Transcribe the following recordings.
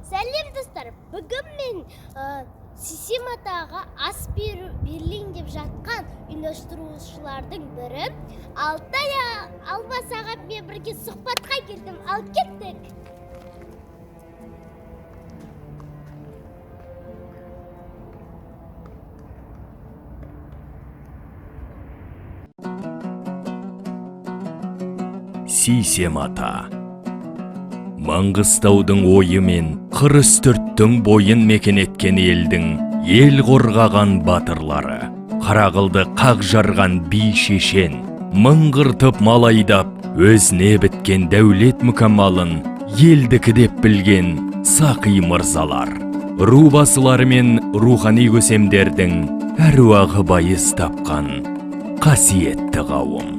Сәлем достар, бүгін мен Сисем атаға ас берілейін деп жатқан ұйымдастырушылардың бірі Алтай Алмас ағаммен бірге сұхбатқа келдім. Ал кеттік. Сисем ата Маңғыстаудың ойымен Қырыстүрттің бойын мекен еткен елдің ел қорғаған батырлары, Қарақылды қақ жарған би шешен, мыңғыртып малайдап, өзіне біткен дәулет мүкәммалын елдікі деп білген сақи мырзалар, рубасылары мен рухани көсемдердің әруағы байыз тапқан қасиетті қауым.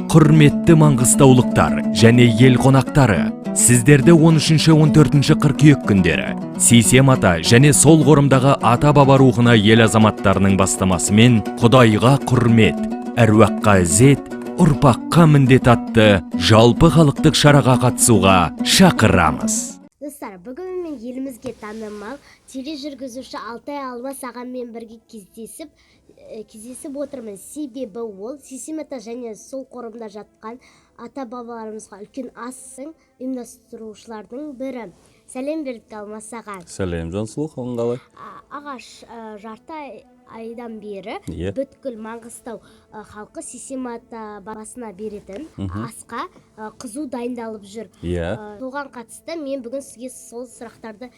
Құрметті маңғыстаулықтар және ел қонақтары, сіздерді 13-14 қыркүйек күндері Сисем ата және сол қорымдағы ата-баба рухына ел азаматтарының бастамасымен Құдайға құрмет, әруаққа ізет, ұрпаққа міндет атты жалпы халықтық шараға қатысуға шақырамыз. Достар, бүгін мен елімізге танымал тележүргізуші Алтай Алмас ағаммен бірге кездесіп отырмын. Себебі ол Сисем ата және сол қорымда жатқан ата-бабаларымызға үлкен асын ұйымдастырушылардың бірі. Сәлем бердік Алмас аға. Сәлем Жансұлу, қалай? Ағаш жарты айдан бері Иә. бүткіл Маңғыстау халқы Сисем ата басына беретін асқа қызу дайындалып жүр. Иә. Соған қатысты мен бүгін сізге сол сұрақтарды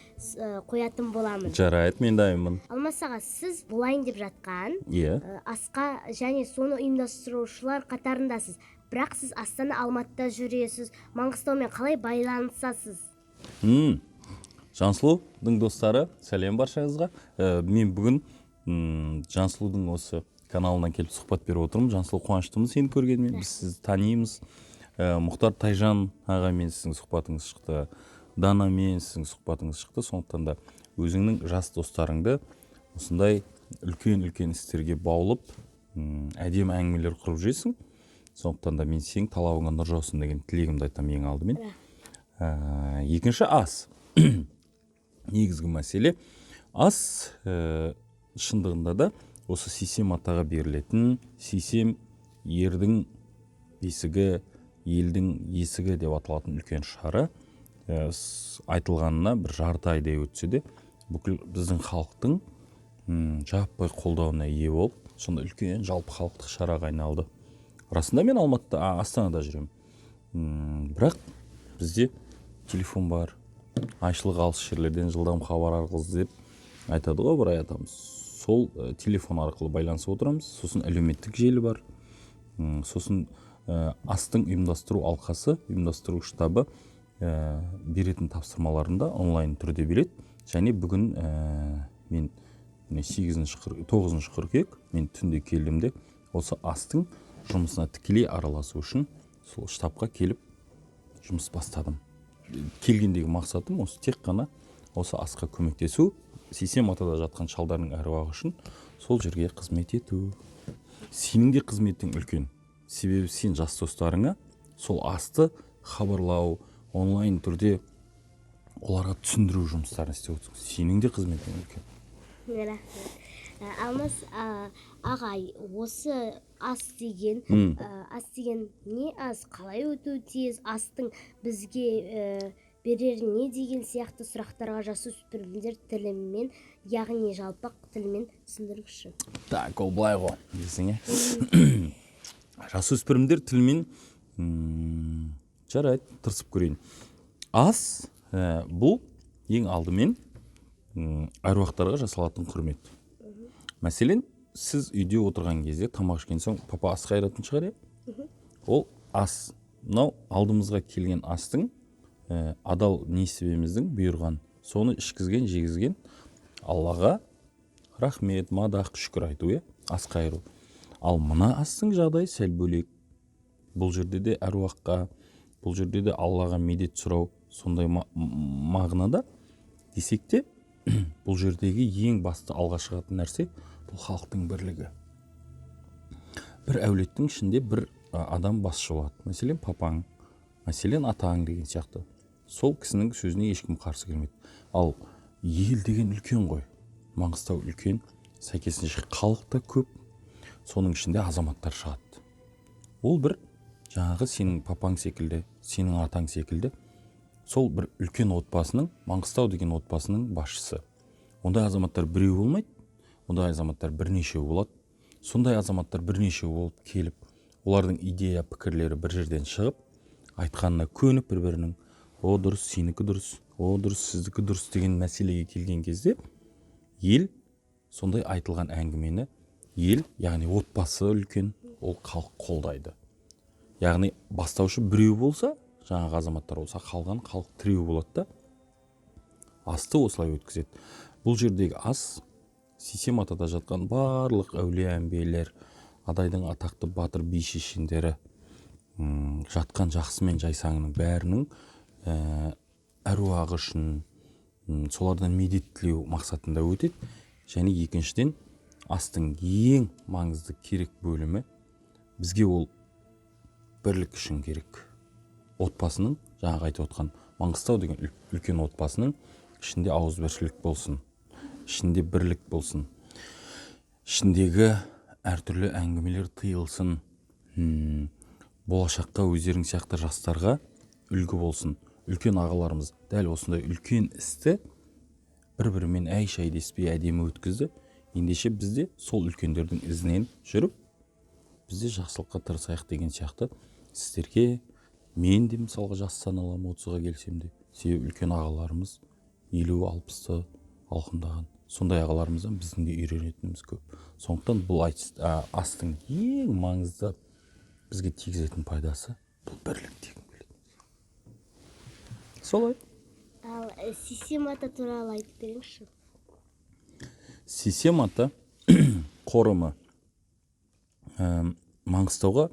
қоятын боламын. Жарайды, мен дайынмын. Алмас аға, сіз болайын деп жатқан Иә. асқа және соны ұйымдастырушылар қатарындасыз. Бірақ сіз Астана Алматыда жүресіз. Маңғыстаумен қалай байланысасыз? Жансұлудың достары, сәлем баршаңызға. Мен бүгін Жансұлудың осы каналына келіп сұхбат беріп отырмын. Жансұлу, қуаныштымыз сені көргеніме. Біз сізді танимыз. Мұхтар Тайжан ағамен сіздің сұхбатыңыз шықты. Данамен сіздің сұхбатыңыз шықты. Сондықтан да өзіңнің жас достарыңды осындай үлкен істерге баулып, әдемі әңгімелер құрып жүресің. Сондықтан да мен сенің талабыңа нұр жаусын деген тілегімді айтамын ең алдымен. Екінші ас. Негізгі мәселе ас шындығында да осы Сисем атаға берілетін Сисем ердің есігі, елдің есігі деп аталатын үлкен шара айтылғанына бір жарты айдай өтсе де бүкіл біздің халықтың жаппай қолдауына ие болып, сонда үлкен жалпы халықтық шараға айналды. Расында мен Астанада жүремін. Бірақ бізде телефон бар, айшылық алыс жерлерден жылдам хабар арқылы іздеп айтады ғой бір атамыз. Сол телефон арқылы байланысып отырамыз. Сосын әлеуметтік желі бар. Сосын астың ұйымдастыру алқасы, ұйымдастыру штабы беретін тапсырмаларында онлайн түрде береді. Және бүгін мен 9 қыркүйек мен түнде келдімде осы астың жұмысына тікелей араласу үшін сол штабқа келіп жұмыс бастадым. Келгендегі мақсатым осы тек қана осы асқа көмектесу, Сисем атада жатқан шалдардың әруағы үшін сол жерге қызмет ету. Сенің де қызметің үлкен. Себебі сен жас достарыңа сол асты хабарлау, онлайн түрде оларға түсіндіру жұмыстарын істеп отырсың. Сенің де қызметің үлкен. Алмас ағай, осы ас деген не ас, қалай өту тез, астың бізге берер не деген сияқты сұрақтарға жасөспірімдер тілімен, яғни жалпақ тілімен түсіндіріңізші. Так, ол былай ғой, десің. Жасөспірімдер тілімен жарайды, тырысып көрейін. Ас бұл ең алдымен әруақтарға жасалатын құрмет. Мәселен, сіз үйде отырған кезде тамақ ішкен соң папа ас қайратын шығар, ол ас. Мынау алдымызға келген астың адал несібеміздің бұйырған, соны ішкізген, жегізген Аллаға рахмет, мадақ, шүкір айту, ас қайыру. Ал мына астың жағдайы сәл бөлек. Бұл жерде де әруаққа, бұл жерде де Аллаға медет сұрау, сондай мағынада десек те, бұл жердегі ең басты алға шығатын нәрсе бұл халықтың бірлігі. Бір әулеттің ішінде бір адам басшы болады. Мәселен, папаң, мәселен, атаң деген сияқты. сол кісінің сөзіне ешкім қарсы келмейді. Ал ел деген үлкен ғой, Маңғыстау үлкен, сәйкесінше халық та көп, соның ішінде азаматтар шығады. Ол бір жаңағы сенің папаң секілді, сенің атаң секілді, сол бір үлкен отбасының, Маңғыстау деген отбасының басшысы. Ондай азаматтар біреу болмайды, ондай азаматтар бірнешеу болады. Сондай азаматтар бірнешеу болып келіп, олардың идея пікірлері бір жерден шығып, айтқанына көніп бір-бірінің, о дұрыс, сенікі дұрыс, о дұрыс, сіздікі дұрыс деген мәселеге келген кезде, ел сондай айтылған әңгімені, ел, яғни отбасы үлкен, ол халық қолдайды. Яғни бастаушы біреу болса, жаңағы азаматтар болса, қалған халық тіреу болады да, асты осылай өткізеді. Бұл жердегі ас Сейсен атада жатқан барлық әулие әмбиелер, адайдың атақты батыр би шешендері, жатқан жақсы мен жайсаңының бәрінің әруағы үшін, солардан медет тілеу мақсатында өтеді. Және екіншіден, астың ең маңызды керек бөлімі бізге ол бірлік үшін керек. Отбасының, жаңағы айтып отқан Маңғыстау деген үлкен отбасының ішінде ауызбіршілік болсын, ішінде бірлік болсын, ішіндегі әртүрлі әңгімелер тыйылсын, болашаққа өздерің сияқты жастарға үлгі болсын. Үлкен ағаларымыз дәл осындай үлкен істі бір-бірімен әй-шәй деспей әдемі өткізді. Ендеше бізде сол үлкендердің ізінен жүріп, бізде жақсылыққа тырысайық деген сияқты сіздерге, мен де мысалға жас саналамын 30-ға келсем де, себебі үлкен ағаларымыз 50-60-ты алқымдаған. Сондай ағаларымыздан біздің де үйренетініміз көп. Сондықтан бұл астың ең маңызды бізге тигізетін пайдасы бұл бірлік дегім келеді. Солай. Ал Сейсен ата туралы айтып беріңізші. Сейсен ата қорымы Маңғыстауға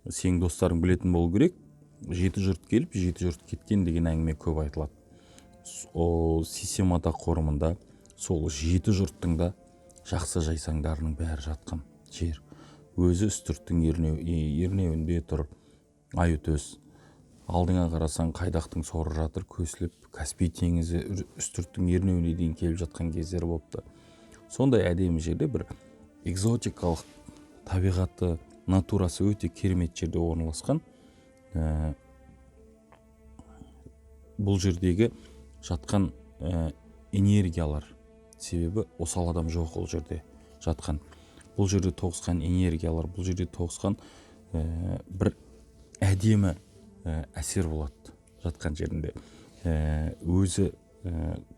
сенің достарың білетін болу керек. 7 жұрт келіп, 7 жұрт кеткен деген әңгіме көп айтылады. Сейсен ата қорымында сол 7 жұрттың да жақсы жайсаңдарының бәрі жатқан жер. Өзі үстірттің ернеуінде тұр Айөтөс. Алдыңа қарасаң Қайдақтың соры жатыр көсіліп, Каспий теңізі үстірттің ернеуіне дейін келіп жатқан кездері болыпты. Сондай әдемі жерде бір экзотикалық табиғаты, натурасы өте керемет жерде орналасқан. Бұл жердегі жатқан энергиялар, себебі осал адам жоқ ол жерде жатқан. Бұл жерде тоғысқан энергиялар, бұл жерде тоғысқан бір әдемі әсер болады жатқан жерінде. Өзі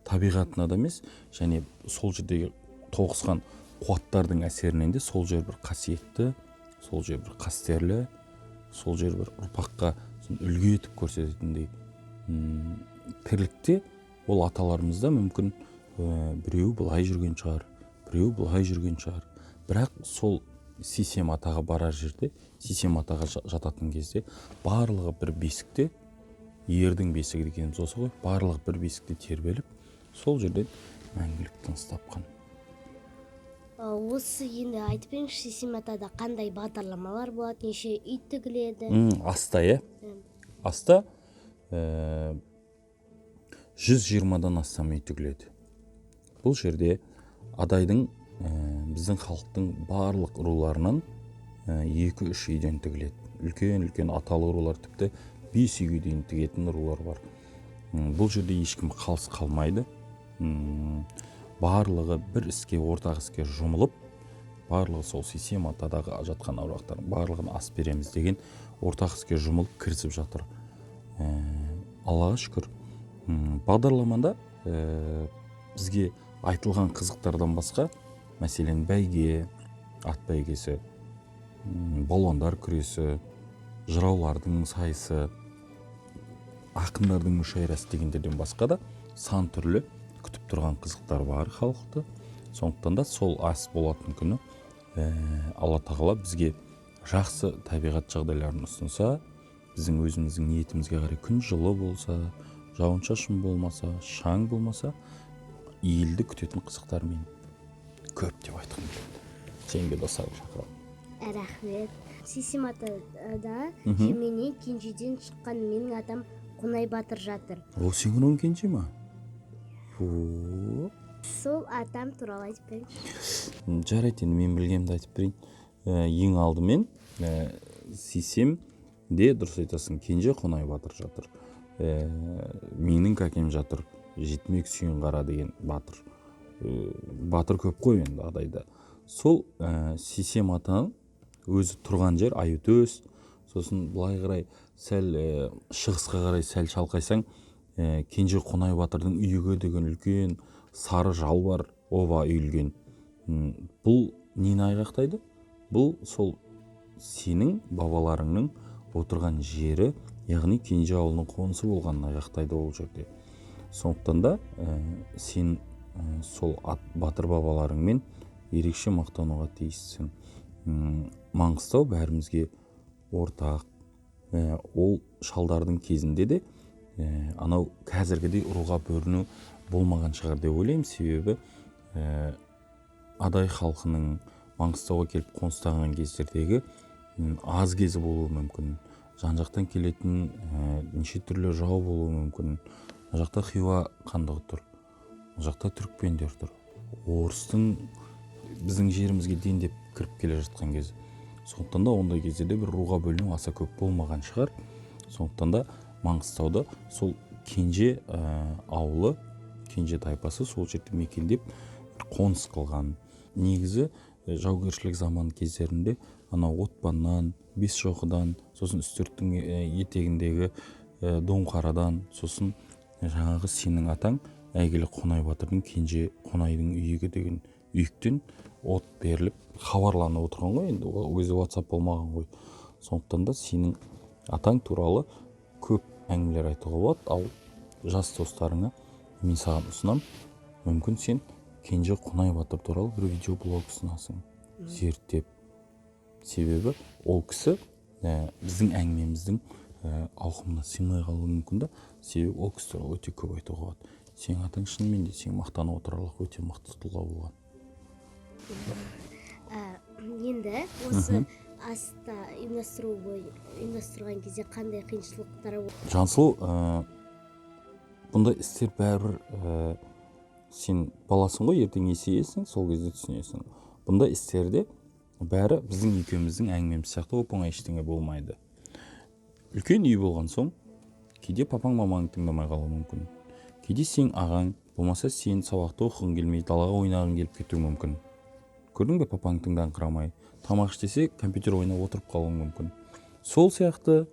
табиғатына да емес, және сол жердегі тоғысқан қуаттардың әсерінен де сол жер бір қасиетті, сол жер бір қастерлі, сол жер бір ұрпаққа үлгі етіп көрсететіндей. Тірлікте ол аталарымызда мүмкін біреу былай жүрген шығар, біреу былай жүрген шығар. Бірақ сол Сейсен атаға барар жерде, Сейсен атаға жататын кезде барлығы бір бесікте, ердің бесігі дегеніміз осы ғой, барлығы бір бесікте тербеліп, сол жерден мәңгілік тыныс тапқан. Осы енді айтып беріңізші, Сейсен атада қандай бағдарламалар болады, неше үй тігіледі? Аста, аста 120-дан астам үй тігіледі. Бұл жерде адайдың, біздің халықтың барлық руларынан 2-3 үйден тігіледі. Үлкен аталы рулар, тіпті 5 үйге дейін тігетін рулар бар. Бұл жерде ешкім қалыс қалмайды. Барлығы бір іске, ортақ іске жұмылып, барлығы сол Сейсен атадағы жатқан аруақтардың барлығын ас береміз деген ортақ іске жұмылып кірісіп жатыр. Аллаға шүкір. Бағдарламада бізге айтылған қызықтардан басқа, мәселен бәйге, ат бәйгесі, балуандар күресі, жыраулардың сайысы, ақындардың мүшәйрасы дегендерден басқа да сан түрлі күтіп тұрған қызықтар бар халықты. Сондықтан да сол ас болатын күні Алла тағала бізге жақсы табиғат жағдайларын ұсынса, біздің өзіміздің ниетімізге қарай күн жылы болса, жауын-шашын болмаса, шаң болмаса, елді күтетін қызықтармен көп деп айтқым келеді. Сенге достарым шақырамын. Рахмет. Сейсен атада жеменен кенжеден шыққан менің атам Қонай батыр жатыр. Ол сенің ұлың кенже ма? О, Сол атам туралы айтып берейінші. жарайды, енді мен білгенімді айтып берейін. Ең алдымен сесем де дұрыс айтасың, кенже қонай батыр жатыр. Менің кәкем жатыр, жетімек Сүйінқара деген батыр. Батыр көп қой енді адайда. Сол сесем атаның өзі тұрған жер Аютөс. Сосын былай қарай сәл шығысқа қарай сәл шалқайсаң, кенже қонай батырдың үйігі деген үлкен сары жал бар, оба үйілген. Бұл нені айғақтайды? Бұл сол сенің бабаларыңның отырған жері, яғни кенже ауылының қонысы болғанын айғақтайды ол жерде. Сондықтан да сен сол батыр бабаларыңмен ерекше мақтануға тиіссің. Маңғыстау бәрімізге ортақ. Ол шалдардың кезінде де анау қазіргідей ұруға бөліну болмаған шығар деп ойлаймын. Себебі адай халқының Маңғыстауға келіп қоныстаған кездердегі аз кезі болуы мүмкін. Жан-жақтан келетін неше түрлі жау болуы мүмкін. Мына жақта Хиуа хандығы тұр, мына жақта түрікпендер тұр. Орыстың біздің жерімізге дендеп кіріп келе жатқан кез. Сондықтан да ондай кездерде бір руға бөліну аса көп болмаған шығар. Сондықтан да Маңғыстауда сол кенже ауылы, кенже тайпасы сол жерде мекендеп қоныс қылған. Негізі жаугершілік заман кездерінде анау Отпаннан, Бесшоқыдан, сосын Үстірттің етегіндегі Доңқарадан, сосын жаңағы сенің атаң әйгілі Қонай батырдың кенже қонайдың үйігі деген үйіктен от беріліп хабарланып отырған ғой. Енді өзі WhatsApp болмаған ғой. Сондықтан да сенің атаң туралы көп әңгімелер айтуға болады. Ал жас достарыңа мен саған ұсынам, мүмкін сен кенже Қонай батыр туралы бір видеоблог ұсынасың, зерттеп. Себебі ол кісі біздің әңгімеміздің ауқымына сыймай қалуы мүмкін да. Себебі ол кісі туралы өте көп айтуға болады. Сенің атаң шынымен де сен мақтанып отырарлық өте мықты тұлға болған. Енді осы аста ұйымдастырған кезде қандай қиыншылықтар болды? Жансұлу, бұндай істер бәрібір сен баласың ғой, ертең есейесің, сол кезде түсінесің. Бұндай істерде бәрі біздің екеуміздің әңгімеміз сияқты оп-оңай ештеңе болмайды. Үлкен үй болған соң, кейде папаң мамаң тыңдамай қалуы мүмкін. Кейде сен ағаң, болмаса сен сабақты оқығың келмей, далаға ойнағың келіп кетуі мүмкін. Көрдің бе, папаң тыңдаңқырамай, тамақ іштесе компьютер ойнап отырып қалуы мүмкін. Сол сияқты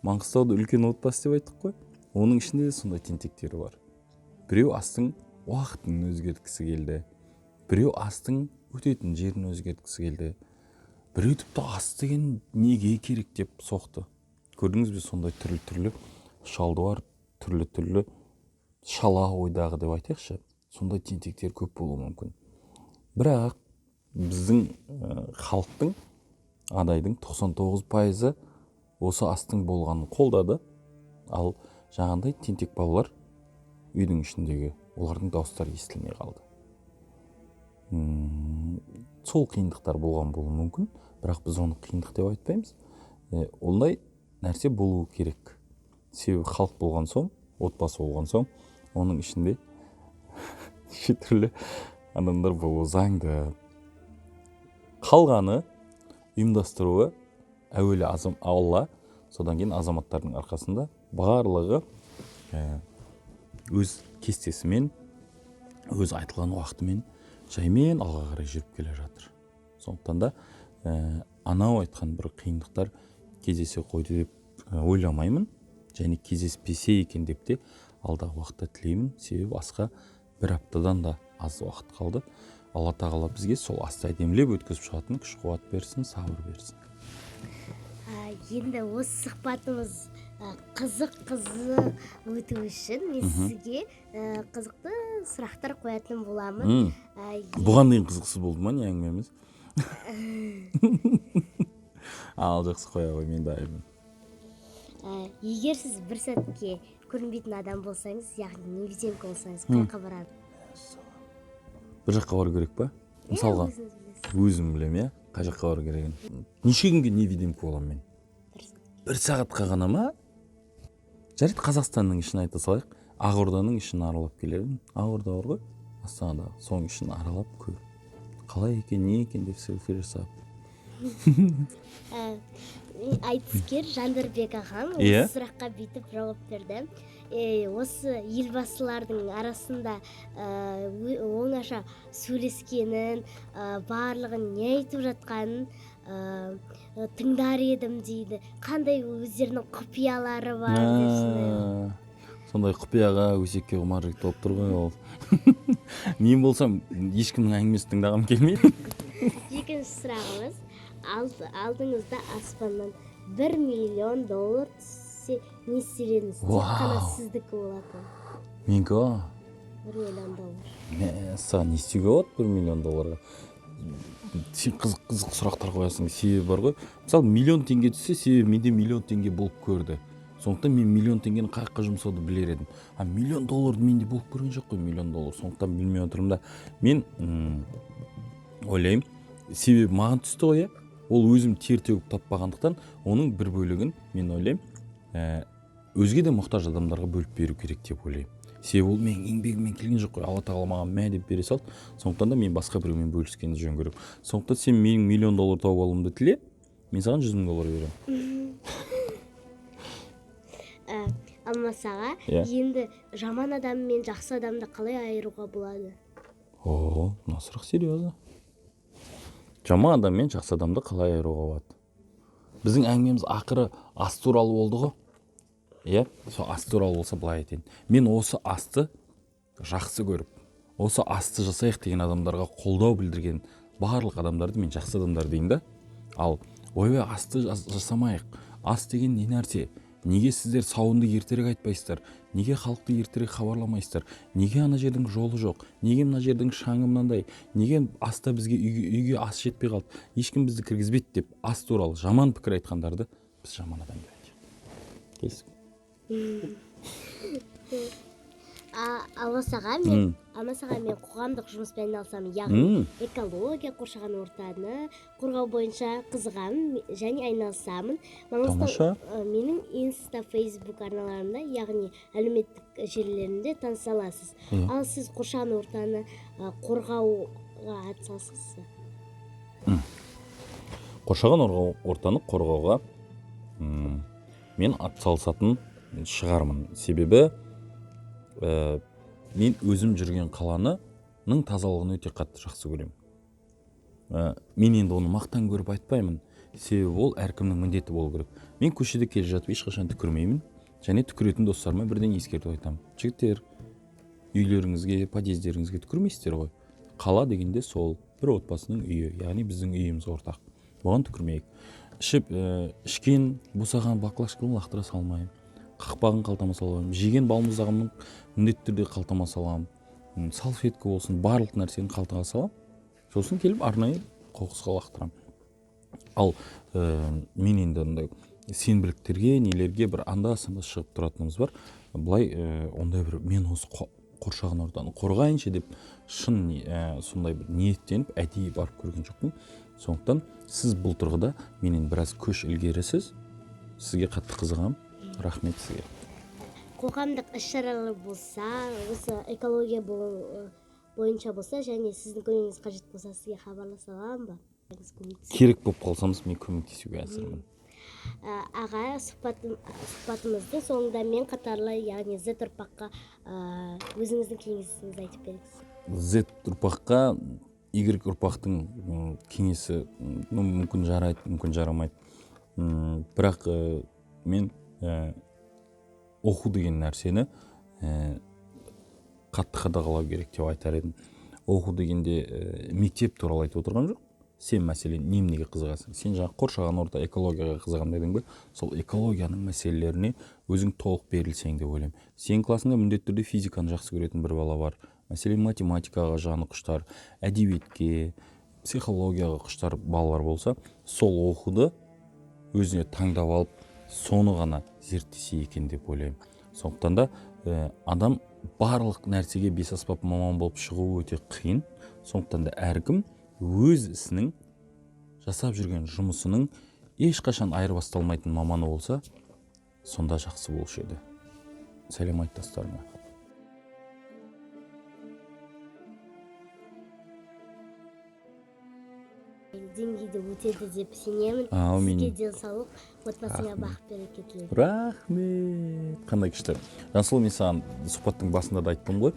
Маңғыстауды үлкен отбасы деп айттық қой. Оның ішінде де сондай тентектері бар. Біреу астың уақытын өзгерткісі келді. Біреу астың өтетін жерін өзгерткісі келді. Біреу тіпті ас деген неге керек деп соқты. Көрдіңіз бе, сондай түрлі шалды бар, түрлі шала ойдағы деп айтайықшы. Сондай тентектер көп болуы мүмкін. Бірақ біздің халықтың, адайдың 99% осы астың болғанын қолдады. Ал жаңағындай тентек балалар үйдің ішіндегі олардың дауыстары естілмей қалды. Сол қиындықтар болған болуы мүмкін, бірақ біз оны қиындық деп айтпаймыз. Ондай нәрсе болуы керек. Себебі халық болған соң, отбасы болған соң, оның ішінде неше түрлі адамдар болуы заңды. Қалғаны ұйымдастыруы әуелі Алла, содан кейін азаматтардың арқасында барлығы өз кестесімен, өз айтылған уақытымен жаймен алға қарай жүріп келе жатыр. Сондықтан да анау айтқан бір қиындықтар кездесе қойды деп ойламаймын, және кездеспесе екен деп те алдағы уақытта тілеймін. Себебі асқа бір аптадан да аз уақыт қалды. Алла тағала бізге сол асты әдемілеп өткізіп шығатын күш қуат берсін, сабыр берсін. Енді осы сұхбатымыз қызық өту үшін мен сізге қызықты сұрақтар қоятын боламын. Бұған дейін қызықсыз болды ма не әңгімеміз? Ал жақсы, қоя ғой, мен дайынмын. Егер сіз бір сәтке көрінбейтін адам болсаңыз, яғни невидимка болсаңыз, қай жаққа барады? Бір жаққа бару керек па? Мысалға, өзім білем, иә, қай жаққа бару керегін. Неше күнге невидимка боламын мен? Бір сағатқа ғана ма? жарайды Қазақстанның ішін айта салайық. Ақорданың ішін аралап келермін. Ақорда бар ғой, Астанадағы, соның ішін аралап көріп. Қалай екен, не екен деп селфи жасап. Айтыскер Жандарбек ағам осы сұраққа бүйтіп жауап берді. Осы елбасылардың арасында оңаша сөйлескенін, барлығын не айтып жатқанын тыңдар едім дейді. Қандай өздерінің құпиялары бар деп. Сондай құпияға өсекке құмарлық толып тұр ғой ол. Мен болсам ешкімнің әңгімесін тыңдағым келмейді. Екінші сұрағымыз, алдыңызда аспаннан $1 миллион түссе не істердіңіз? Тек қана сіздікі болатын. Менікі ма? $1 миллион. Саған не істеуге болады $1 миллион? Сен қызық сұрақтар қоясың, себебі бар ғой. Мысалы, миллион теңге түссе, себебі менде миллион теңге болып көрді. Сондықтан мен миллион теңгені қайыққа жұмсауды білер едім. $1 миллион менде болып көрген жоқ қой, $1 миллион. Сондықтан білмей отырмын да. Мен ойлаймын, себебі маған түсті ғой, ол өзім тер төгіп таппағандықтан, оның бір бөлігін мен ойлаймын, өзге де мұқтаж адамдарға бөліп беру керек деп ойлаймын. Себебі ол менің еңбегіммен келген жоқ қой, Алла тағала маған мә деп бере салды. Сондықтан да мен басқа біреумен бөліскенді жөн көрем. Сондықтан сен менің $1 миллион тауып алуымды тіле, мен саған $100 мың беремін. Алмасаға, енді жаман адам мен жақсы адамды қалай айыруға болады? Мына сұрақ серьезно. Жаман адам мен жақсы адамды қалай айыруға болады? Біздің әңгімеміз ақыры ас туралы болды ғой. Сол ас туралы болса былай айтайын. Мен осы асты жақсы көріп, осы асты жасайық деген адамдарға қолдау білдірген барлық адамдарды мен жақсы адамдар дейін да. Ал ойбай асты жасамайық. Ас деген не нәрсе? Неге сіздер сауынды ертерек айтпайсыздар? Неге халықты ертерек хабарламайсыздар? Неге ана жердің жолы жоқ? Неге мына жердің шаңы мынандай? Неге аста бізге үйге ас жетпей қалды? Ешкім бізді кіргізбейді деп ас туралы жаман пікір айтқандарды біз жаман адам деп айтайық. Келістік. Алмасаға мен қоғамдық жұмыспен айналысамын, яғни экология, қоршаған ортаны қорғау бойынша қызығамын және айналысамын. Тамаша. Менің инста, фейсбук арналарында, яғни әлеуметтік желілерінде таныса аласыз. Ал сіз қоршаған ортаны қорғауға атсалысыз? Қоршаған ортаны қорғауға мен атсалысатын шығармын. Себебі мен өзім жүрген қаланың тазалығын өте қатты жақсы көремін. Мен енді оны мақтан көріп айтпаймын. Себебі ол әркімнің міндеті болу керек. Мен көшеде келе жатып ешқашан түкірмеймін. Және түкіретін достарыма бірден ескертіп айтамын. Жігіттер, үйлеріңізге, подъездеріңізге түкірмейсіздер ғой. Қала дегенде сол бір отбасының үйі, яғни біздің үйіміз ортақ. Бұған түкірмейік. Ішкен босаған баклажканы лақтыра салмаймын. Қақпағын қалтама саламын, жеген балмұздағымның міндетті түрде қалтама саламын, салфетка болсын, барлық нәрсені қалтаға саламын, сосын келіп арнайы қоқысқа лақтырамын. Ал мен енді сенбіліктерге, нелерге бір анда-санда шығып тұратынымыз бар. Былай ондай бір мен осы қоршаған ортаны қорғайыншы деп шын сондай бір ниеттеніп әдейі барып көрген жоқпын. Сондықтан сіз бұл тұрғыда менен біраз көш ілгерісіз, сізге қатты қызығамын. Рахмет сізге. Қоғамдық іс-шаралар болса, осы экология бойынша болса, және сіздің көмегіңіз қажет болса, сізге хабарласа аламын ба? Керек болып қалсамыз, мен көмектесуге әзірмін. Аға, сұхбатымыздың соңында мен қатарлы, яғни Z ұрпаққа өзіңіздің кеңесіңізді айтып беріңіз. Z ұрпаққа Y ұрпақтың кеңесі мүмкін жарайды, мүмкін жарамайды. Бірақ мен оқу деген нәрсені қатты қадағалау керек деп айтар едім. Оқу дегенде мектеп туралы айтып отырған жоқ. Сен мәселен неменеге қызығасың? Сен жаңа қоршаған орта экологияға қызығам дедің бе? Сол экологияның мәселелеріне өзің толық берілсең деп ойлаймын. Сен классыңда міндетті түрде физиканы жақсы көретін бір бала бар. Мәселен математикаға жаны құштар, әдебиетке, психологияға құштар балалар болса, сол оқуды өзіне таңдап алып, соны ғана зерттесе екен деп ойлаймын. Сондықтан да адам барлық нәрсеге бесаспап маман болып шығу өте қиын. Сондықтан да әркім өз ісінің, жасап жүрген жұмысының ешқашан айырбасталмайтын маманы болса, сонда жақсы болушы еді. сәлем айт достарыңа. Деңгейде өтеді деп сенемін. Аумин. Сізге денсаулық, отбасыңа бақыт береке тілеймін. Рахмет. Қандай күшті. Жансұлу, мен саған сұхбаттың басында да айттым ғой.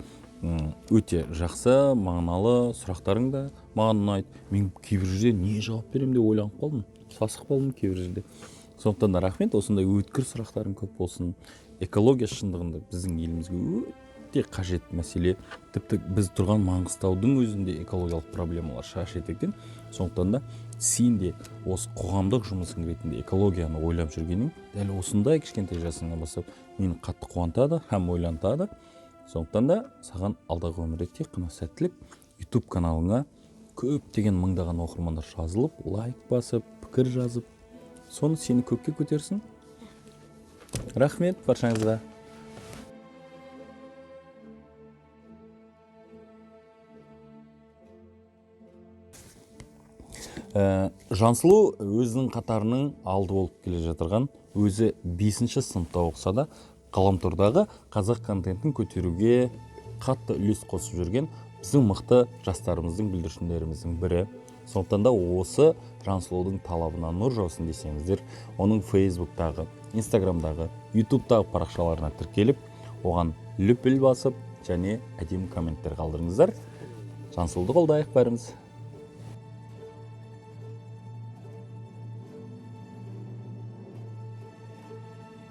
Өте жақсы, мағыналы сұрақтарың да маған ұнайды. Мен кейбір жерде не жауап беремін деп ойланып қалдым. Сасық болдым кейбір жерде. Сондықтан да рахмет. Осындай өткір сұрақтарың көп болсын. Экология шындығында біздің елімізге өте қажет мәселе. Тіпті біз тұрған Маңғыстаудың өзінде экологиялық проблемалар шаш етектен. Сондықтан да сен де осы қоғамдық жұмысың ретінде экологияны ойлап жүргенің дәл осындай кішкентай жасыңнан бастап мені қатты қуантады һәм ойлантады. Сондықтан да саған алдағы өмірде тек қана сәттілік. YouTube каналыңа көптеген мыңдаған оқырмандар жазылып, лайк басып, пікір жазып, соны сені көкке көтерсін. Рахмет баршаңызға. Жансұлу өзінің қатарының алды болып келе жатырған, өзі 5-ші сыныпта оқыса да, ғаламтордағы қазақ контентін көтеруге қатты үлес қосып жүрген біздің мықты жастарымыздың, бүлдіршіндеріміздің бірі. Сондықтан да осы Жансұлудың талабына нұр жаусын десеңіздер, оның Фейсбуктағы, Инстаграмдағы, Ютубтағы парақшаларына тіркеліп, оған лүпіл басып және әдемі комменттер қалдырыңыздар. Жансұлуды қолдайық бәріміз.